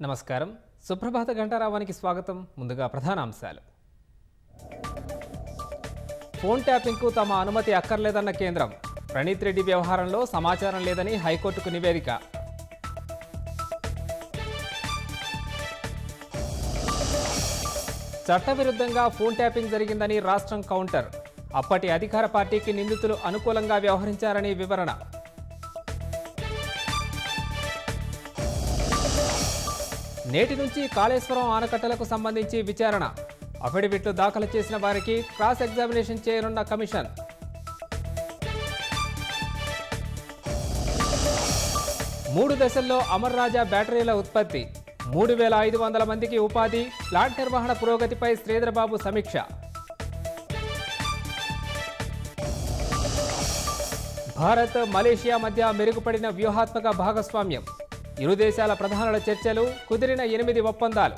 నమస్కారం. సుప్రభాత గంటారావానికి స్వాగతం. ముందుగా ప్రధాన అంశాలు. ఫోన్ ట్యాపింగ్కు తమ అనుమతి అక్కర్లేదన్న కేంద్రం. ప్రణీత్ రెడ్డి వ్యవహారంలో సమాచారం లేదని హైకోర్టుకు నివేదిక. చట్టవిరుద్ధంగా ఫోన్ ట్యాపింగ్ జరిగిందని రాష్ట్రం కౌంటర్. అప్పటి అధికార పార్టీకి నిందితులు అనుకూలంగా వ్యవహరించారని వివరణ. నేటి నుంచి కాళేశ్వరం ఆనకట్టలకు సంబంధించి విచారణ. అఫిడవిట్లు దాఖలు చేసిన వారికి క్రాస్ ఎగ్జామినేషన్ చేయనున్న కమిషన్. మూడు దశల్లో అమర్ రాజా బ్యాటరీల ఉత్పత్తి. 3,500 మందికి ఉపాధి. ప్లాంట్ నిర్వహణ పురోగతిపై శ్రీధరబాబు సమీక్ష. భారత్ మలేషియా మధ్య మెరుగుపడిన వ్యూహాత్మక భాగస్వామ్యం. ఇరు దేశాల ప్రధానుల చర్చలు, కుదిరిన 8 ఒప్పందాలు.